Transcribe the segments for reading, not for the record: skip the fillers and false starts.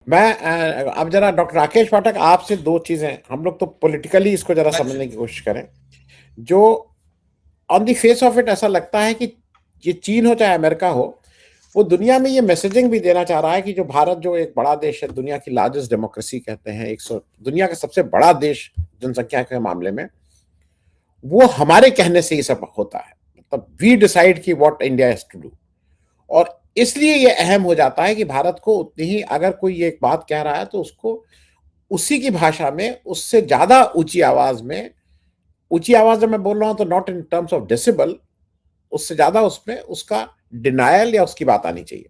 अब जरा डॉक्टर राकेश पाठक, आपसे दो चीजें, हम लोग तो पॉलिटिकली इसको जरा अच्छा। समझने की कोशिश करें। जो on the face of it ऐसा लगता है कि ये चीन हो चाहे अमेरिका हो, वो दुनिया में ये मैसेजिंग भी देना चाह रहा है कि जो भारत, जो एक बड़ा देश है, दुनिया की लार्जेस्ट डेमोक्रेसी कहते हैं, 100 दुनिया का सबसे बड़ा देश जनसंख्या के मामले में, वो हमारे कहने से ही सब होता है। मतलब वी डिसाइड कि what India has to do. और इसलिए ये अहम हो जाता है कि भारत को उतनी ही, अगर कोई ये एक बात कह रहा है तो उसको उसी की भाषा में, उससे ज्यादा ऊंची आवाज में, ऊंची आवाज में मैं बोल रहा हूं तो not in terms of decibel, उससे ज्यादा उसमें उसका डिनायल या उसकी बात आनी चाहिए।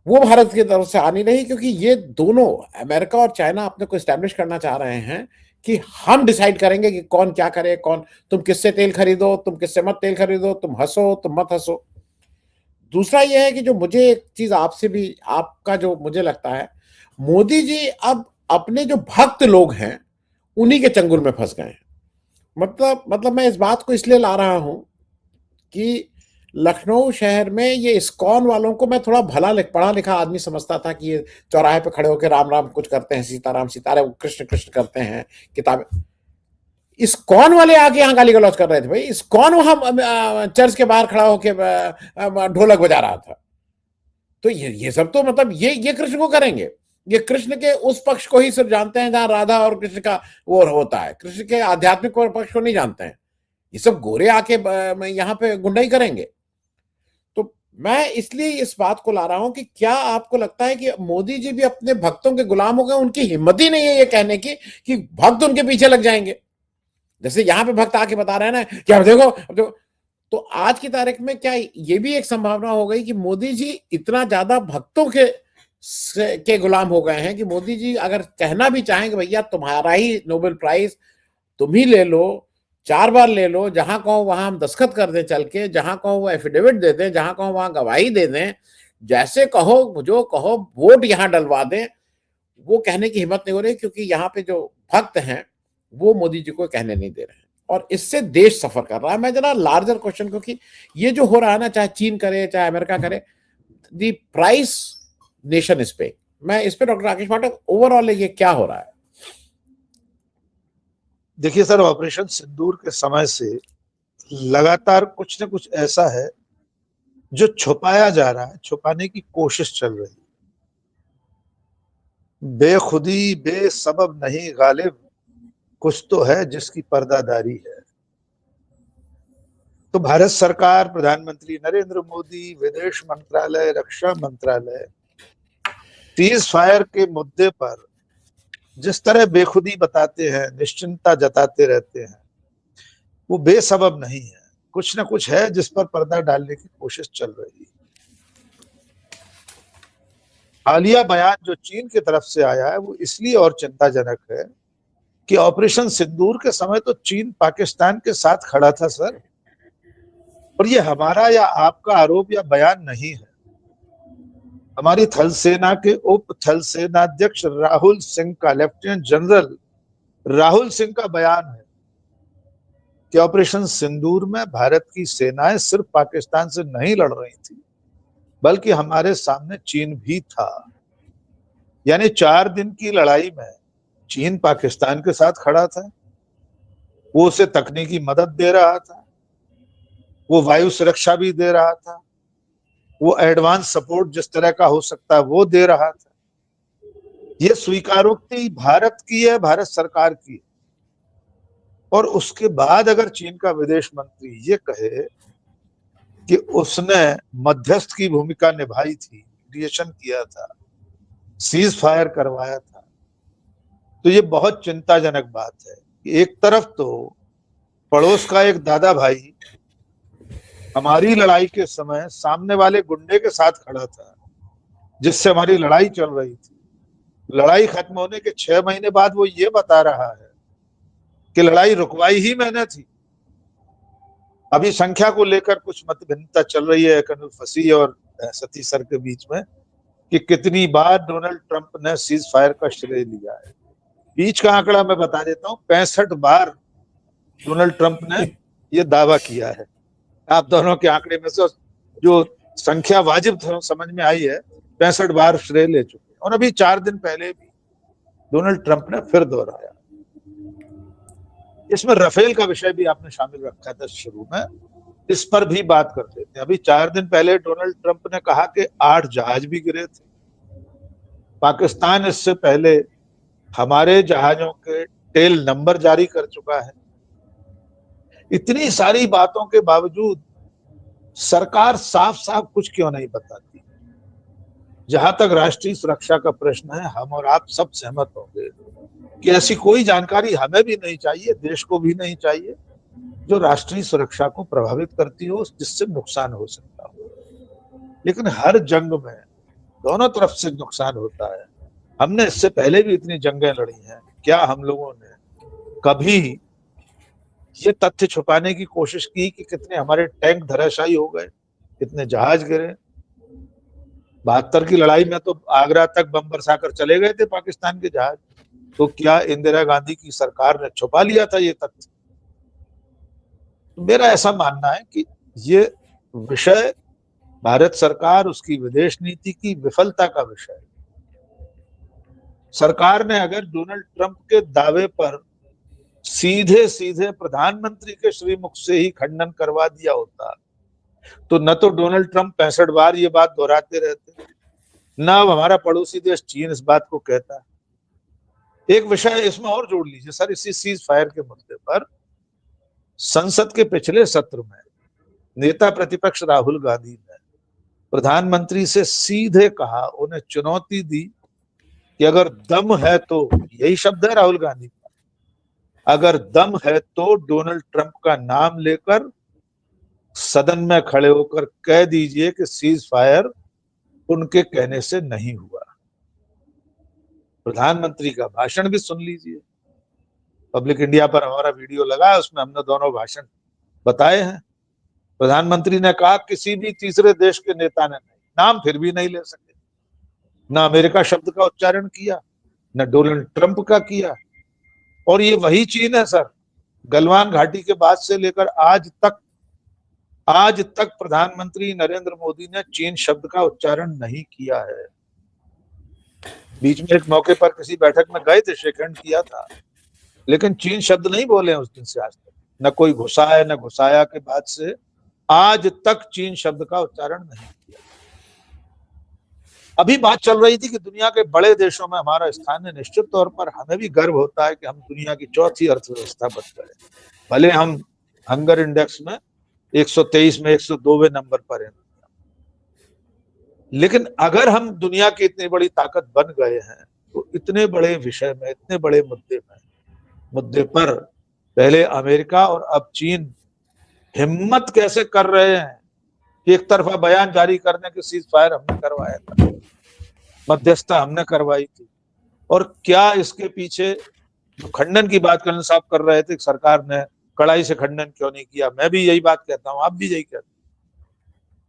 वो भारत की तरफ से आनी नहीं, क्योंकि ये दोनों, अमेरिका और चाइना, अपने को स्टैब्लिश करना चाह रहे हैं कि हम डिसाइड करेंगे कि कौन क्या करे, कौन, तुम किससे तेल खरीदो, तुम किससे मत तेल खरीदो, तुम हंसो, तुम मत हंसो। दूसरा यह है कि जो मुझे एक चीज आपसे भी, आपका जो मुझे लगता है, मोदी जी अब अपने जो भक्त लोग हैं उन्हीं के चंगुल में फंस गए हैं। मतलब मैं इस बात को इसलिए ला रहा हूं कि लखनऊ शहर में ये इस्कॉन वालों को मैं थोड़ा पढ़ा लिखा आदमी समझता था कि ये चौराहे पे खड़े होकर राम राम कुछ करते हैं, सीताराम सीताराम, कृष्ण कृष्ण करते हैं, किताबें। इस्कॉन वाले आके यहाँ गाली गलौज कर रहे थे भाई। इस्कॉन वहां चर्च के बाहर खड़ा होकर ढोलक बजा रहा था। तो ये सब तो मतलब ये कृष्ण को करेंगे। ये कृष्ण के उस पक्ष को ही सिर्फ जानते हैं जहां राधा और कृष्ण का वो होता है, कृष्ण के आध्यात्मिक पक्ष को नहीं जानते हैं। ये सब गोरे आके यहाँ पे गुंडाई करेंगे। तो मैं इसलिए इस बात को ला रहा हूं कि क्या आपको लगता है कि मोदी जी भी अपने भक्तों के गुलाम हो गए? उनकी हिम्मत ही नहीं है ये कहने की कि भक्त उनके पीछे लग जाएंगे। जैसे यहाँ पे भक्त आके बता रहे हैं ना कि अब देखो। तो आज की तारीख में क्या ये भी एक संभावना हो गई कि मोदी जी इतना ज्यादा भक्तों के गुलाम हो गए हैं कि मोदी जी अगर कहना भी चाहेंगे भैया तुम्हारा ही नोबेल प्राइज तुम ही ले लो, 4 बार ले लो, जहां कहो वहां हम दस्खत कर दें, चल के जहां कहो वो एफिडेविट दे दें, जहां कहो वहां गवाही दे दें, जैसे कहो जो कहो वोट यहां डलवा दें, वो कहने की हिम्मत नहीं हो रही, क्योंकि यहाँ पे जो भक्त हैं वो मोदी जी को कहने नहीं दे रहे हैं। और इससे देश सफर कर रहा है। मैं जरा लार्जर क्वेश्चन, क्योंकि ये जो हो रहा है ना, चाहे चीन करे चाहे अमेरिका करे, दी प्राइस नेशन इस पे, मैं इस पे डॉक्टर राकेश पाठक, ओवरऑल ये क्या हो रहा है? देखिए सर, ऑपरेशन सिंदूर के समय से लगातार कुछ न कुछ ऐसा है जो छुपाया जा रहा है, छुपाने की कोशिश चल रही है। बेखुदी बेसबब नहीं गालिब, कुछ तो है जिसकी पर्दादारी है। तो भारत सरकार, प्रधानमंत्री नरेंद्र मोदी, विदेश मंत्रालय, रक्षा मंत्रालय सीज फायर के मुद्दे पर जिस तरह बेखुदी बताते हैं, निश्चिंतता जताते रहते हैं, वो बेसबब नहीं है। कुछ ना कुछ है जिस पर पर्दा डालने की कोशिश चल रही है। हालिया बयान जो चीन की तरफ से आया है वो इसलिए और चिंताजनक है कि ऑपरेशन सिंदूर के समय तो चीन पाकिस्तान के साथ खड़ा था सर। और ये हमारा या आपका आरोप या बयान नहीं है। हमारी थल सेना के उप थल सेनाध्यक्ष राहुल सिंह का, लेफ्टिनेंट जनरल राहुल सिंह का बयान है कि ऑपरेशन सिंदूर में भारत की सेनाएं सिर्फ पाकिस्तान से नहीं लड़ रही थी, बल्कि हमारे सामने चीन भी था। यानी 4 दिन की लड़ाई में चीन पाकिस्तान के साथ खड़ा था, वो उसे तकनीकी मदद दे रहा था, वो वायु सुरक्षा भी दे रहा था, वो एडवांस सपोर्ट जिस तरह का हो सकता है वो दे रहा था। ये स्वीकारोक्ति भारत की है, भारत सरकार की है। और उसके बाद अगर चीन का विदेश मंत्री ये कहे कि उसने मध्यस्थ की भूमिका निभाई थी, मीडिएशन किया था, सीज फायर करवाया था, तो ये बहुत चिंताजनक बात है कि एक तरफ तो पड़ोस का एक दादा भाई हमारी लड़ाई के समय सामने वाले गुंडे के साथ खड़ा था जिससे हमारी लड़ाई चल रही थी। लड़ाई खत्म होने के 6 महीने बाद वो ये बता रहा है कि लड़ाई रुकवाई ही मैंने थी। अभी संख्या को लेकर कुछ मतभिन्नता चल रही है कर्नल फसी और सतीश सर के बीच में कि कितनी बार डोनाल्ड ट्रंप ने सीज फायर का श्रेय लिया है। बीच का आंकड़ा मैं बता देता हूं, 65 बार डोनाल्ड ट्रंप ने यह दावा किया है। आप दोनों के आंकड़े में से जो संख्या वाजिब समझ में आई है, 65 बार श्रेय ले चुके हैं। और अभी 4 दिन पहले भी डोनाल्ड ट्रंप ने फिर दोहराया। इसमें राफेल का विषय भी आपने शामिल रखा था शुरू में, इस पर भी बात कर लेते हैं। अभी 4 दिन पहले डोनाल्ड ट्रंप ने कहा कि 8 जहाज भी गिरे थे। पाकिस्तान इससे पहले हमारे जहाजों के टेल नंबर जारी कर चुका है। इतनी सारी बातों के बावजूद सरकार साफ साफ कुछ क्यों नहीं बताती? जहां तक राष्ट्रीय सुरक्षा का प्रश्न है, हम और आप सब सहमत होंगे कि ऐसी कोई जानकारी हमें भी नहीं चाहिए, देश को भी नहीं चाहिए, जो राष्ट्रीय सुरक्षा को प्रभावित करती हो, जिससे नुकसान हो सकता हो। लेकिन हर जंग में दोनों तरफ से नुकसान होता है। हमने इससे पहले भी इतनी जंगें लड़ी हैं, क्या हम लोगों ने कभी ये तथ्य छुपाने की कोशिश की कि कितने हमारे टैंक धराशायी हो गए, कितने जहाज गिरे? 72 की लड़ाई में तो आगरा तक बम बरसाकर चले गए थे पाकिस्तान के जहाज। तो क्या इंदिरा गांधी की सरकार ने छुपा लिया था ये तथ्य? मेरा ऐसा मानना है कि ये विषय भारत सरकार, उसकी विदेश नीति की विफलता का विषय है। सरकार ने अगर डोनाल्ड ट्रंप के दावे पर सीधे सीधे प्रधानमंत्री के श्रीमुख से ही खंडन करवा दिया होता, तो न तो डोनाल्ड ट्रंप 65 बार ये बात दोहराते रहते, न अब हमारा पड़ोसी देश चीन इस बात को कहता। एक विषय इसमें और जोड़ लीजिए सर, इसी सीज फायर के मुद्दे पर संसद के पिछले सत्र में नेता प्रतिपक्ष राहुल गांधी ने प्रधानमंत्री से सीधे कहा, उन्हें चुनौती दी कि अगर दम है तो, यही शब्द है राहुल गांधी का, अगर दम है तो डोनाल्ड ट्रंप का नाम लेकर सदन में खड़े होकर कह दीजिए कि सीज फायर उनके कहने से नहीं हुआ। प्रधानमंत्री का भाषण भी सुन लीजिए, पब्लिक इंडिया पर हमारा वीडियो लगा है, उसमें हमने दोनों भाषण बताए हैं। प्रधानमंत्री ने कहा किसी भी तीसरे देश के नेता ने नहीं, नाम फिर भी नहीं ले सके, ना अमेरिका शब्द का उच्चारण किया, न डोनाल्ड ट्रंप का किया। और ये वही चीन है सर, गलवान घाटी के बाद से लेकर आज तक प्रधानमंत्री नरेंद्र मोदी ने चीन शब्द का उच्चारण नहीं किया है। बीच में एक मौके पर किसी बैठक में गए थे, शेक हैंड किया था, लेकिन चीन शब्द नहीं बोले उस दिन से आज तक, न कोई घुसा है, न घुसाया के बाद से आज तक चीन शब्द का उच्चारण नहीं किया। अभी बात चल रही थी कि दुनिया के बड़े देशों में हमारा स्थान है। निश्चित तौर पर हमें भी गर्व होता है कि हम दुनिया की चौथी अर्थव्यवस्था बन गए, भले हम हंगर इंडेक्स में 123 में 102वें नंबर पर हैं। लेकिन अगर हम दुनिया की इतनी बड़ी ताकत बन गए हैं, तो इतने बड़े विषय में, इतने बड़े मुद्दे पर पहले अमेरिका और अब चीन हिम्मत कैसे कर रहे हैं कि एक तरफा बयान जारी करने के सीज फायर हमने करवाया था, मध्यस्थता हमने करवाई थी, और क्या इसके पीछे जो खंडन की बात करने साहब कर रहे थे, सरकार ने कड़ाई से खंडन क्यों नहीं किया? मैं भी यही बात कहता हूं, आप भी यही कहते हैं।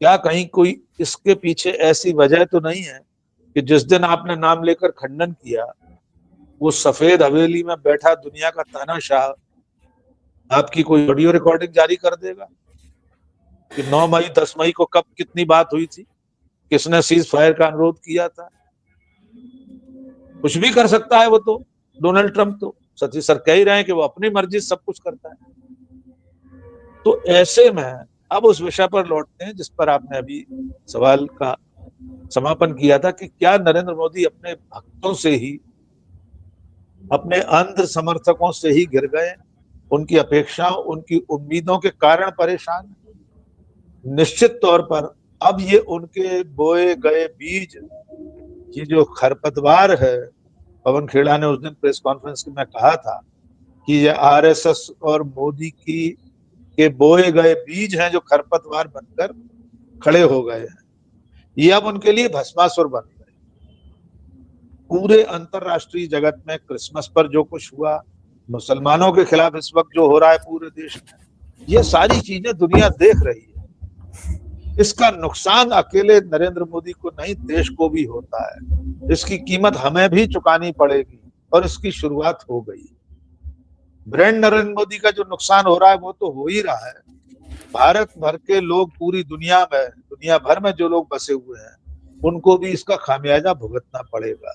क्या कहीं कोई इसके पीछे ऐसी वजह तो नहीं है कि जिस दिन आपने नाम लेकर खंडन किया, वो सफेद हवेली में बैठा दुनिया का तानाशाह आपकी कोई ऑडियो रिकॉर्डिंग जारी कर देगा कि 9 मई 10 मई को कब कितनी बात हुई थी, किसने सीज फायर का अनुरोध किया था? कुछ भी कर सकता है वो तो डोनाल्ड ट्रंप, तो सची सर कह ही रहे हैं कि वो अपनी मर्जी से सब कुछ करता है। तो ऐसे में अब उस विषय पर लौटते हैं जिस पर आपने अभी सवाल का समापन किया था कि क्या नरेंद्र मोदी अपने भक्तों से ही, अपने अंध समर्थकों से ही गिर गए? उनकी अपेक्षाओं, उनकी उम्मीदों के कारण परेशान? निश्चित तौर पर अब ये उनके बोए गए बीज, ये जो खरपतवार है, पवन खेड़ा ने उस दिन प्रेस कॉन्फ्रेंस में कहा था कि ये आरएसएस और मोदी की के बोए गए बीज हैं जो खरपतवार बनकर खड़े हो गए हैं, ये अब उनके लिए भस्मासुर बन गए। पूरे अंतरराष्ट्रीय जगत में क्रिसमस पर जो कुछ हुआ, मुसलमानों के खिलाफ इस वक्त जो हो रहा है पूरे देश में, ये सारी चीजें दुनिया देख रही है। इसका नुकसान अकेले नरेंद्र मोदी को नहीं, देश को भी होता है। इसकी कीमत हमें भी चुकानी पड़ेगी, और इसकी शुरुआत हो गई। ब्रांड नरेंद्र मोदी का जो नुकसान हो रहा है वो तो हो ही रहा है। भारत भर के लोग, पूरी दुनिया भर में जो लोग बसे हुए हैं, उनको भी इसका खामियाजा भुगतना पड़ेगा।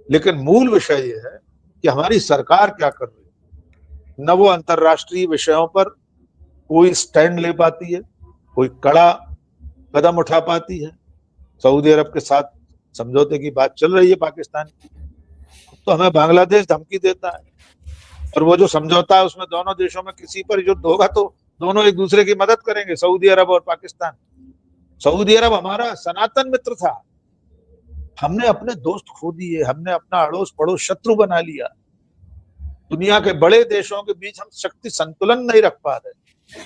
लेकिन मूल विषय ये है कि हमारी सरकार क्या कर रही है। न वो अंतर्राष्ट्रीय विषयों पर कोई स्टैंड ले पाती है, कोई कड़ा कदम उठा पाती है। सऊदी अरब के साथ समझौते की बात चल रही है पाकिस्तान की, तो हमें बांग्लादेश धमकी देता है, और वो जो समझौता है उसमें दोनों देशों में किसी पर युद्ध होगा तो दोनों एक दूसरे की मदद करेंगे, सऊदी अरब और पाकिस्तान। सऊदी अरब हमारा सनातन मित्र था, हमने अपने दोस्त खो दिए, हमने अपना अड़ोस पड़ोस शत्रु बना लिया। दुनिया के बड़े देशों के बीच हम शक्ति संतुलन नहीं रख पा रहे।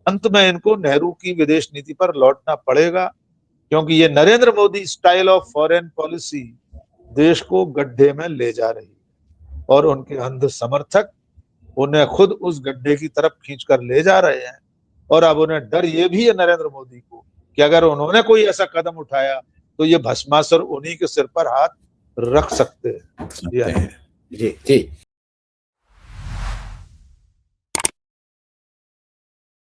अंत में इनको नेहरू की विदेश नीति पर लौटना पड़ेगा, क्योंकि ये Narendra Modi style of foreign policy देश को गड्ढे में ले जा रही है, और उनके अंध समर्थक उन्हें खुद उस गड्ढे की तरफ खींचकर ले जा रहे हैं। और अब उन्हें डर ये भी है नरेंद्र मोदी को कि अगर उन्होंने कोई ऐसा कदम उठाया तो ये भस्मासुर उन्हीं के सिर पर हाथ रख सकते हैं। जी जी।